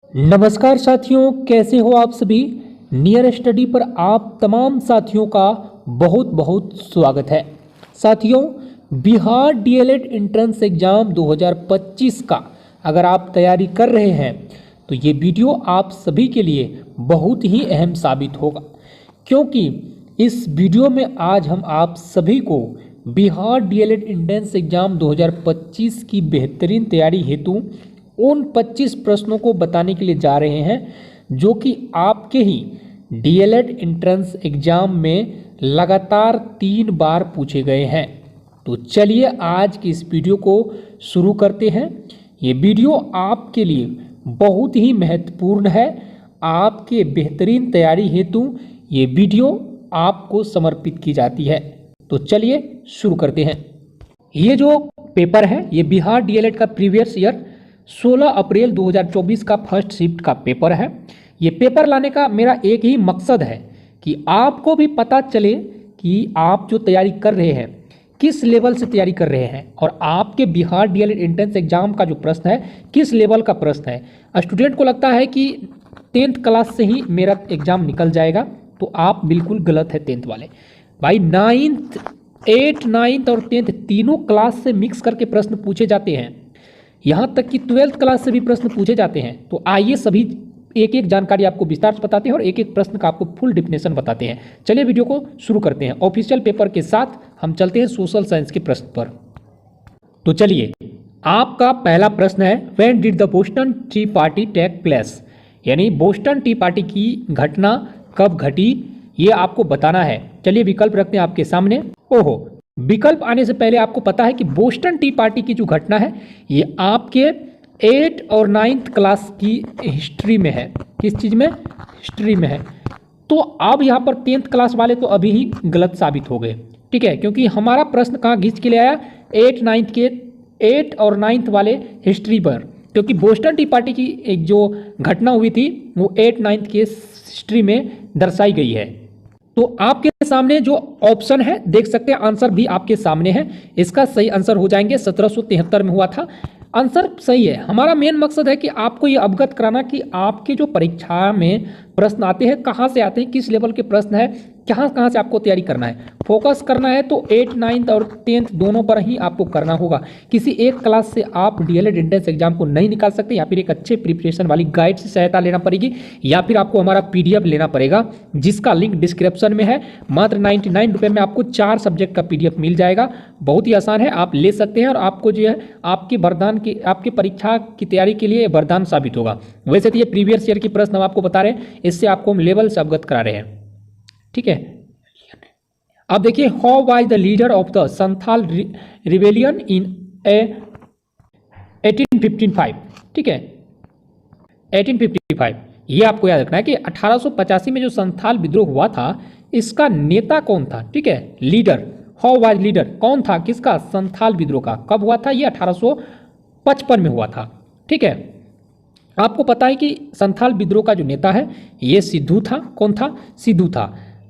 नमस्कार साथियों, कैसे हो आप सभी। नियर स्टडी पर आप तमाम साथियों का बहुत बहुत स्वागत है। साथियों, बिहार डीएलएड एंट्रेंस एग्ज़ाम 2025 का अगर आप तैयारी कर रहे हैं तो ये वीडियो आप सभी के लिए बहुत ही अहम साबित होगा, क्योंकि इस वीडियो में आज हम आप सभी को बिहार डीएलएड एंट्रेंस एग्ज़ाम 2025 की बेहतरीन तैयारी हेतु उन 25 प्रश्नों को बताने के लिए जा रहे हैं जो कि आपके ही डीएलएड एंट्रेंस एग्जाम में लगातार 3 बार पूछे गए हैं। तो चलिए आज की इस वीडियो को शुरू करते हैं। ये वीडियो आपके लिए बहुत ही महत्वपूर्ण है। आपके बेहतरीन तैयारी हेतु ये वीडियो आपको समर्पित की जाती है। तो चलिए शुरू करते हैं। ये जो पेपर है ये बिहार डीएलएड का प्रीवियस ईयर 16 अप्रैल 2024 का फर्स्ट शिफ्ट का पेपर है। ये पेपर लाने का मेरा एक ही मकसद है कि आपको भी पता चले कि आप जो तैयारी कर रहे हैं किस लेवल से तैयारी कर रहे हैं और आपके बिहार डीएलएड एंट्रेंस एग्जाम का जो प्रश्न है किस लेवल का प्रश्न है। स्टूडेंट को लगता है कि 10th क्लास से ही मेरा एग्जाम निकल जाएगा, तो आप बिल्कुल गलत है। 10th वाले भाई 9th 8th 9th और 10th तीनों क्लास से मिक्स करके प्रश्न पूछे जाते हैं। यहाँ तक कि 12th क्लास से भी प्रश्न पूछे जाते हैं। तो आइए सभी एक एक जानकारी आपको विस्तार से बताते हैं और एक एक प्रश्न का आपको फुल डिफिनेशन बताते हैं। चलिए वीडियो को शुरू करते हैं। ऑफिशियल पेपर के साथ हम चलते हैं सोशल साइंस के प्रश्न पर। तो चलिए, आपका पहला प्रश्न है, when did the Boston tea party take place, यानी बोस्टन टी पार्टी की घटना कब घटी, ये आपको बताना है। चलिए विकल्प रखते हैं आपके सामने। ओहो, विकल्प आने से पहले आपको पता है कि बोस्टन टी पार्टी की जो घटना है ये आपके 8th और 9th क्लास की हिस्ट्री में है। किस चीज़ में? हिस्ट्री में है। तो अब यहाँ पर 10th क्लास वाले तो अभी ही गलत साबित हो गए, ठीक है, क्योंकि हमारा प्रश्न कहाँ घिंच के ले आया? 8th और 9th वाले हिस्ट्री पर, क्योंकि बोस्टन टी पार्टी की एक जो घटना हुई थी वो 8th 9th के हिस्ट्री में दर्शाई गई है। तो आपके सामने जो ऑप्शन है देख सकते हैं, आंसर भी आपके सामने है। इसका सही आंसर हो जाएंगे 1773 में हुआ था। आंसर सही है। हमारा मेन मकसद है कि आपको ये अवगत कराना कि आपके जो परीक्षा में प्रश्न आते हैं कहाँ से आते हैं, किस लेवल के प्रश्न है, कहाँ कहाँ से आपको तैयारी करना है। फोकस करना है तो 8th 9th और 10th दोनों पर ही आपको करना होगा। किसी एक क्लास से आप डीएलएड एंट्रेंस एग्जाम को नहीं निकाल सकते, या फिर एक अच्छे प्रिपरेशन वाली गाइड से सहायता लेना पड़ेगी, या फिर आपको हमारा पीडीएफ लेना पड़ेगा जिसका लिंक डिस्क्रिप्शन में है। मात्र 99 रुपये में आपको 4 सब्जेक्ट का पीडीएफ मिल जाएगा। बहुत ही आसान है, आप ले सकते हैं और आपको जो है आपकी परीक्षा की तैयारी के लिए वरदान साबित होगा। वैसे तो ये प्रीवियस ईयर की प्रश्न हम आपको बता रहे हैं, इससे आपको हम लेवल से अवगत करा रहे हैं, ठीक है। अब देखिए, how was the leader of the Santhal rebellion in 1855, ठीक है, 1855। ये आपको याद रखना है कि 1885 में जो संथाल विद्रोह हुआ था इसका नेता कौन था, ठीक है, लीडर। हाउ वाज लीडर कौन था किसका? संथाल विद्रोह का। कब हुआ था? ये 1855 में हुआ था, ठीक है। आपको पता है कि संथाल विद्रोह का जो नेता है ये सिद्धू था। कौन था? सिद्धू था।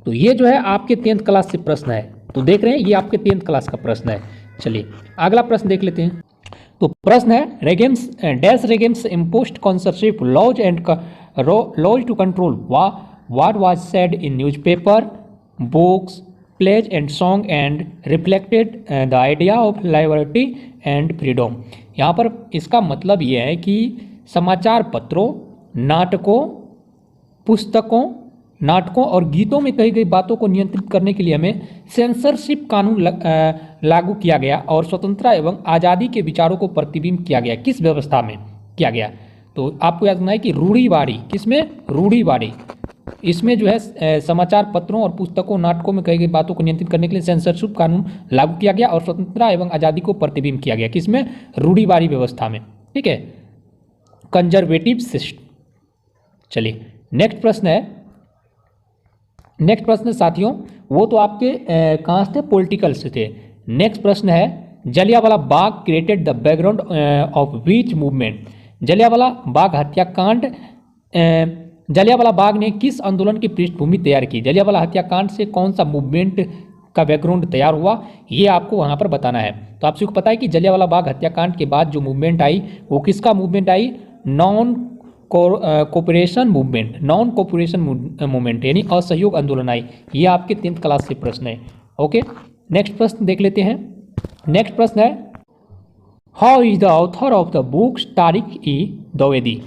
तो ये जो है आपके 10th क्लास से प्रश्न है। तो देख रहे हैं ये आपके 10th क्लास का प्रश्न है। चलिए अगला प्रश्न देख लेते हैं। तो प्रश्न है, regimes dash regimes imposed censorship laws and laws to control what was said in newspaper, books, plays and song and reflected the idea of liberty and freedom. यहाँ पर इसका मतलब ये है कि समाचार पत्रों, नाटकों और गीतों में कही गई बातों को नियंत्रित करने के लिए हमें सेंसरशिप कानून लागू किया गया और स्वतंत्रता एवं आज़ादी के विचारों को प्रतिबिंब किया गया। किस व्यवस्था में किया गया? तो आपको याद रखना है कि रूढ़िवादी। किसमें? रूढ़िवादी। इसमें जो है समाचार पत्रों और पुस्तकों, नाटकों में कही गई बातों को नियंत्रित करने के लिए सेंसरशिप कानून लागू किया गया और स्वतंत्रता एवं आज़ादी को प्रतिबिंब किया गया। किसमें? रूढ़िवादी व्यवस्था में, ठीक है, कंजर्वेटिव सिस्टम। चलिए नेक्स्ट प्रश्न साथियों, वो तो आपके कहाँ से थे? पॉलिटिकल से थे। नेक्स्ट प्रश्न है, Jallianwala Bagh created the background of which movement. Jallianwala Bagh हत्याकांड, जलियांवाला बाग ने किस आंदोलन की पृष्ठभूमि तैयार की? जलियांवाला हत्याकांड से कौन सा मूवमेंट का बैकग्राउंड तैयार हुआ, ये आपको वहाँ पर बताना है। तो आप सबको पता है कि जलियांवाला बाग हत्याकांड के बाद जो मूवमेंट आई वो किसका मूवमेंट आई? Non cooperation movement, non cooperation movement यानी असहयोग आंदोलन आई। ये आपके 10th क्लास से प्रश्न है। ओके, नेक्स्ट प्रश्न देख लेते हैं। नेक्स्ट प्रश्न है, how is the author of the books Tarikh ई द्विवेदी।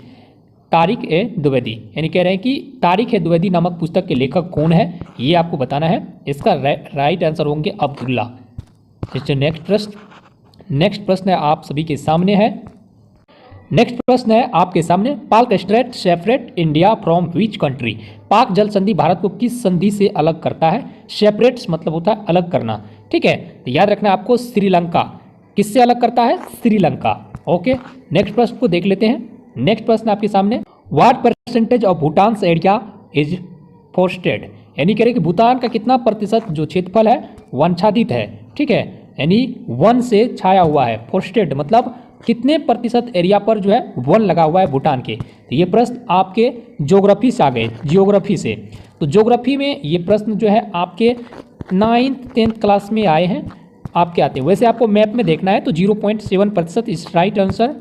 तारिक ए द्विवेदी यानी कह रहे हैं कि तारिक ए द्विवेदी नामक पुस्तक के लेखक कौन है, ये आपको बताना है। इसका राइट आंसर होंगे अब्दुल्ला। नेक्स्ट प्रश्न है आप सभी के सामने है। नेक्स्ट प्रश्न है आपके सामने, पाक straight separate India from which country. पाक जल संधि भारत को किस संधि से अलग करता है। सेपरेट्स मतलब होता है अलग करना, ठीक है। तो याद रखना है आपको, श्रीलंका किससे अलग करता है, श्रीलंका। ओके, नेक्स्ट प्रश्न को देख लेते हैं। नेक्स्ट प्रश्न आपके सामने, what percentage of Bhutan area is forested. यानी कह रहे कि भूटान का कितना प्रतिशत जो क्षेत्रफल है वनाच्छादित है, ठीक है, यानी वन से छाया हुआ है। फॉरेस्टेड मतलब कितने प्रतिशत एरिया पर जो है वन लगा हुआ है भूटान के। तो ये प्रश्न आपके ज्योग्राफी से आ गए, जियोग्राफी से। तो ज्योग्राफी में ये प्रश्न जो है आपके 9th 10th क्लास में आए हैं, आपके आते हैं। वैसे आपको मैप में देखना है तो 0.7% is right answer.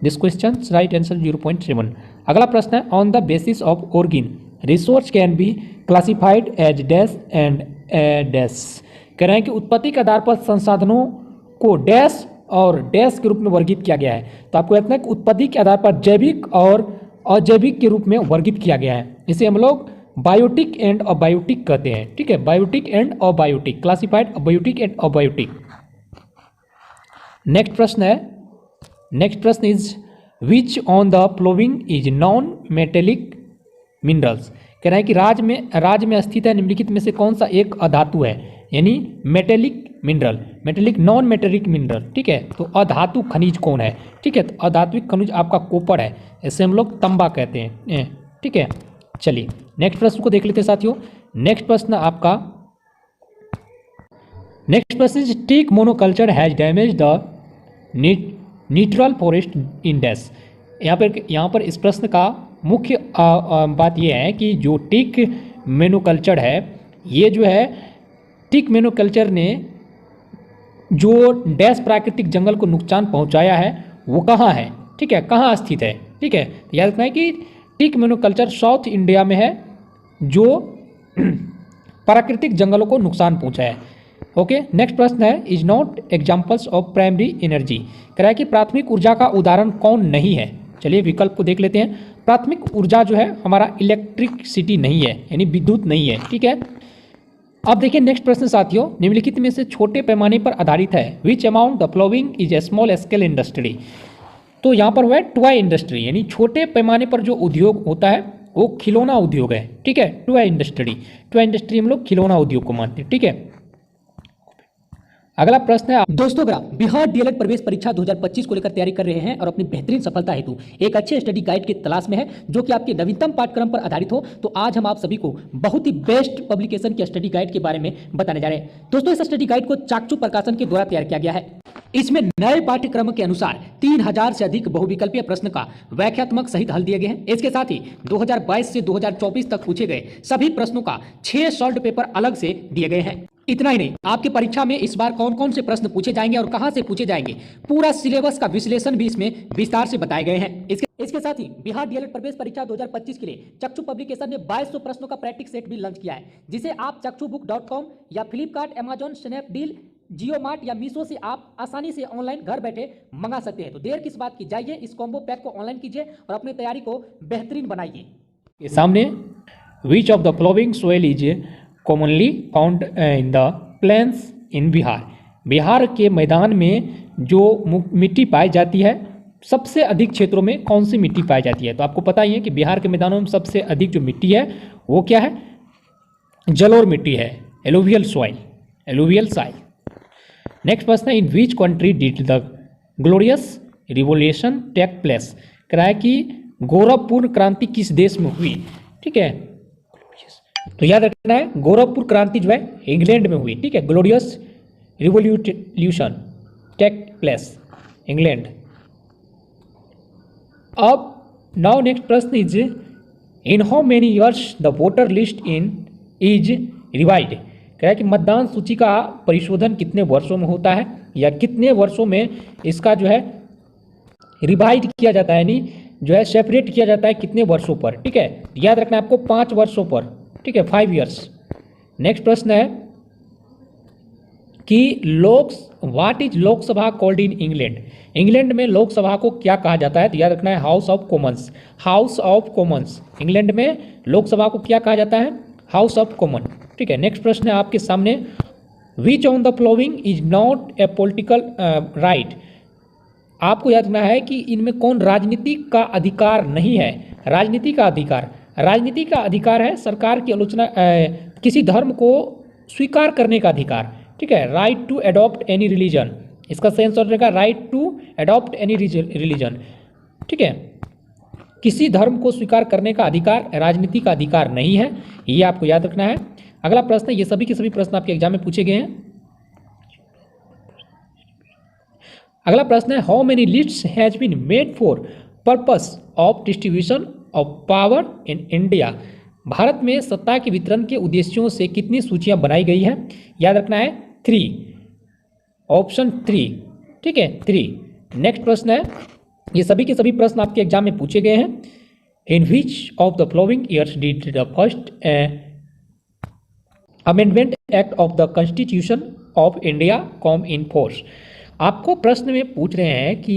This question right answer 0.7। अगला प्रश्न है, on the basis of origin resource can be classified as dash and dash. कह रहे हैं कि उत्पत्ति के आधार पर संसाधनों को डैश और डैश के रूप में वर्गीकृत किया गया है। तो आपको कहना है कि उत्पत्ति के आधार पर जैविक और अजैविक के रूप में वर्गीकृत किया गया है। इसे हम लोग बायोटिक एंड अबायोटिक कहते हैं, ठीक है, biotic and abiotic, classified biotic and abiotic. Next प्रश्न है, नेक्स्ट प्रश्न is which on the flowing is non metallic minerals. कह रहा है कि राज्य में स्थित है निम्नलिखित में से कौन सा एक अधातु है, यानी metallic mineral, metallic non metallic mineral, ठीक है। तो अधातु खनिज कौन है, ठीक है, तो अधात्विक खनिज आपका कॉपर है, इसे हम लोग तांबा कहते हैं, ठीक है। चलिए नेक्स्ट प्रश्न को देख लेते हैं साथियों। नेक्स्ट प्रश्न आपका, नेक्स्ट प्रश्न is teak monoculture has damage the neutral forest index. यहाँ पर इस प्रश्न का मुख्य बात यह है कि जो टीक मोनोकल्चर है, ये जो है टीक मोनोकल्चर ने जो डैश प्राकृतिक जंगल को नुकसान पहुंचाया है वो कहाँ है, ठीक है, कहाँ स्थित है, ठीक है। याद रखना है कि टीक मोनोकल्चर साउथ इंडिया में है जो प्राकृतिक जंगलों को नुकसान पहुंचाया है। ओके, नेक्स्ट प्रश्न है, is not examples of primary energy. कह रहा है कि प्राथमिक ऊर्जा का उदाहरण कौन नहीं है। चलिए विकल्प को देख लेते हैं। प्राथमिक ऊर्जा जो है हमारा इलेक्ट्रिसिटी नहीं है, यानी विद्युत नहीं है, ठीक है। अब देखिए नेक्स्ट प्रश्न साथियों, निम्नलिखित में से छोटे पैमाने पर आधारित है। विच amount the following is a small scale industry. तो यहाँ पर वह टॉय इंडस्ट्री, यानी छोटे पैमाने पर जो उद्योग होता है वो खिलौना उद्योग है, ठीक है, टॉय इंडस्ट्री हम लोग खिलौना उद्योग को मानते हैं, ठीक है। अगला प्रश्न है दोस्तों, अगर आप बिहार डीएलएड प्रवेश परीक्षा 2025 को लेकर तैयारी कर रहे हैं और अपनी बेहतरीन सफलता हेतु एक अच्छे स्टडी गाइड की तलाश में है जो कि आपके नवीनतम पाठ्यक्रम पर आधारित हो, तो आज हम आप सभी को बहुत ही बेस्ट पब्लिकेशन के स्टडी गाइड के बारे में बताने जा रहे हैं। दोस्तों, इस स्टडी गाइड को चाकचू प्रकाशन के द्वारा तैयार किया गया है। इसमें नए पाठ्यक्रम के अनुसार 3000 से अधिक बहुविकल्पीय प्रश्न का व्याख्यात्मक सहित हल दिए गए हैं। इसके साथ ही 2022 से 2024 तक पूछे गए सभी प्रश्नों का 6 सॉल्व पेपर अलग से दिए गए हैं। इतना ही नहीं, आपकी परीक्षा में इस बार कौन कौन से प्रश्न पूछे जाएंगे और कहां से पूछे जाएंगे, पूरा सिलेबस का विश्लेषण भी इसमें विस्तार से बताए गए हैं। इसके साथ ही बिहार डीएलएड प्रवेश परीक्षा 2025 के लिए चक्षु पब्लिकेशन ने 2200 प्रश्नों का प्रैक्टिस सेट भी लॉन्च किया है, जिसे आप चक्षुबुक.com या फ्लिपकार्ट, अमेजॉन, स्नैपडील, जियो मार्ट या मीशो से आप आसानी से ऑनलाइन घर बैठे मंगा सकते हैं। तो देर किस बात की, जाइए इस कॉम्बो पैक को ऑनलाइन कीजिए और अपनी तैयारी को बेहतरीन बनाइए। सामने which of the following soil is commonly found in the plains in Bihar. Bihar के मैदान में जो मिट्टी पाई जाती है, सबसे अधिक क्षेत्रों में कौन सी मिट्टी पाई जाती है। तो आपको पता ही है कि बिहार के मैदानों में सबसे अधिक जो मिट्टी है वो क्या है, जलोढ़ मिट्टी है, एलुवियल सॉइल। नेक्स्ट प्रश्न है, in which country did the glorious revolution take place. कह रहा है कि गौरवपूर्ण क्रांति किस देश में हुई, ठीक है। तो याद रखना है गौरवपूर्ण क्रांति जो है इंग्लैंड में हुई, ठीक है, glorious revolution take place England. अब नाउ नेक्स्ट प्रश्न is, in how many years the voter list is revised. कह रहा है कि मतदान सूची का परिशोधन कितने वर्षों में होता है या कितने वर्षों में इसका जो है रिवाइड किया जाता है, यानी जो है सेपरेट किया जाता है कितने वर्षों पर, ठीक है, याद रखना है आपको 5 वर्षों पर, ठीक है, 5 ईयर्स। नेक्स्ट प्रश्न है कि what is Lok Sabha called in England. England में लोकसभा को क्या कहा जाता है, तो याद रखना है house of Commons, house of Commons. England में लोकसभा को क्या कहा जाता है, हाउस ऑफ कॉमन, ठीक है। नेक्स्ट प्रश्न है आपके सामने, which on the flowing is not a political right. आपको याद रखना है कि इनमें कौन राजनीति का अधिकार नहीं है। राजनीति का अधिकार, राजनीति का अधिकार है सरकार की आलोचना, किसी धर्म को स्वीकार करने का अधिकार, ठीक है, right to adopt any religion. इसका सही आंसर रहेगा right to adopt any religion, ठीक है। किसी धर्म को स्वीकार करने का अधिकार राजनीति का अधिकार नहीं है, ये आपको याद रखना है। अगला प्रश्न है, ये सभी के सभी प्रश्न आपके एग्जाम में पूछे गए हैं। अगला प्रश्न है, how many lists has been made for purpose of distribution of power in India. Bharat में सत्ता के वितरण के उद्देश्यों से कितनी सूचियां बनाई गई है, याद रखना है 3, ऑप्शन 3, ठीक है, 3। नेक्स्ट प्रश्न है, ये सभी के सभी प्रश्न आपके एग्जाम में पूछे गए हैं। In which of the following years did the first amendment act of the constitution of India come in force. आपको प्रश्न में पूछ रहे हैं कि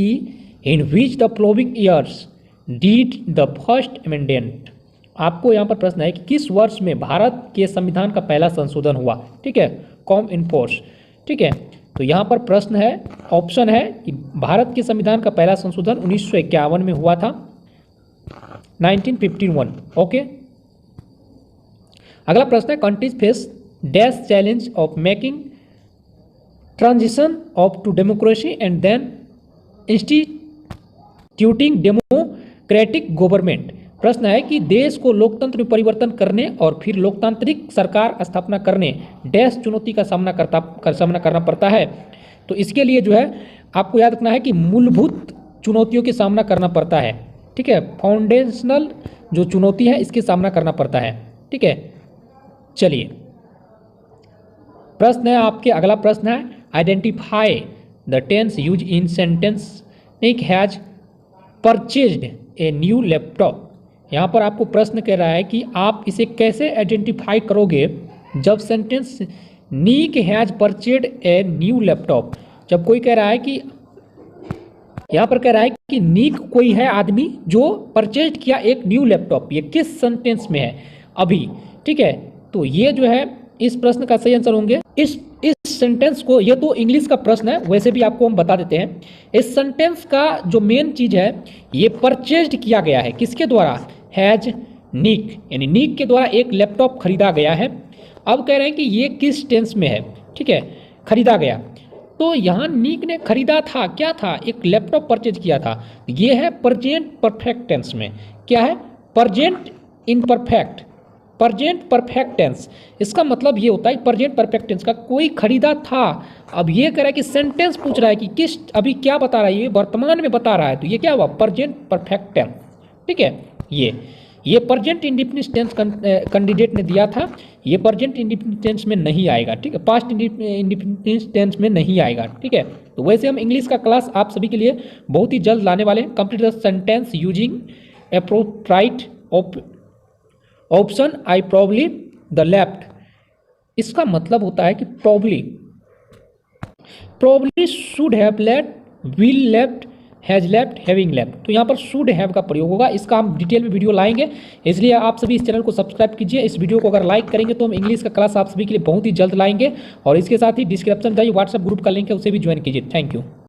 in which the following years did the first amendment. आपको यहाँ पर प्रश्न है कि किस वर्ष में भारत के संविधान का पहला संशोधन हुआ, ठीक है, कम इन फोर्स, ठीक है। तो यहाँ पर प्रश्न है, ऑप्शन है कि भारत के संविधान का पहला संशोधन 1951 में हुआ था, 1951, ओके। अगला प्रश्न है, countries face dash challenge of making transition of to democracy and then instituting democratic government. प्रश्न है कि देश को लोकतंत्र में परिवर्तन करने और फिर लोकतांत्रिक सरकार स्थापना करने डैश चुनौती का सामना करना पड़ता है। तो इसके लिए जो है आपको याद रखना है कि मूलभूत चुनौतियों के सामना करना पड़ता है, ठीक है, फाउंडेशनल जो चुनौती है इसके सामना करना पड़ता है, ठीक है। चलिए प्रश्न है आपके, अगला प्रश्न है, identify the tense use in sentence Nick has purchased a new laptop. यहाँ पर आपको प्रश्न कह रहा है कि आप इसे कैसे आइडेंटिफाई करोगे जब सेंटेंस नीक हैज परचेड ए न्यू लैपटॉप। जब कोई कह रहा है कि, यहाँ पर कह रहा है कि नीक कोई है आदमी जो परचेज किया एक न्यू लैपटॉप, ये किस सेंटेंस में है अभी, ठीक है। तो ये जो है इस प्रश्न का सही आंसर होंगे इस सेंटेंस को, ये तो इंग्लिश का प्रश्न है, वैसे भी आपको हम बता देते हैं। इस सेंटेंस का जो मेन चीज है, ये परचेज्ड किया गया है किसके द्वारा, हैज नीक, यानी नीक के द्वारा एक लैपटॉप खरीदा गया है। अब कह रहे हैं कि ये किस टेंस में है, ठीक है, खरीदा गया। तो यहाँ नीक ने खरीदा था, क्या था, एक लैपटॉप परचेज किया था। ये है प्रेजेंट परफेक्ट टेंस में, क्या है, present imperfect, present perfect tense. इसका मतलब ये होता है प्रेजेंट परफेक्ट टेंस का कोई खरीदा था। अब ये कह रहा है कि सेंटेंस पूछ रहा है कि किस, अभी क्या बता रहा है, ये वर्तमान में बता रहा है, तो ये क्या हुआ, प्रेजेंट परफेक्ट टेंस, ठीक है। ये प्रेजेंट इंडिफिनिट टेंस कैंडिडेट ने दिया था, ये प्रेजेंट इंडिफिनिट टेंस में नहीं आएगा, ठीक है, पास्ट इंडिफिनिट टेंस में नहीं आएगा, ठीक है। तो वैसे हम इंग्लिश का क्लास आप सभी के लिए बहुत ही जल्द लाने वाले हैं। Complete the sentence using appropriate option I probably the left. इसका मतलब होता है कि probably should have left, will left, has left, having left. तो यहाँ पर शुड हैव का प्रयोग होगा, इसका हम डिटेल में वीडियो लाएंगे, इसलिए आप सभी इस चैनल को सब्सक्राइब कीजिए। इस वीडियो को अगर लाइक करेंगे तो हम इंग्लिश का क्लास आप सभी के लिए बहुत ही जल्द लाएंगे। और इसके साथ ही डिस्क्रिप्शन में जाइए, व्हाट्सएप ग्रुप का लिंक है, उसे भी ज्वाइन कीजिए। Thank you.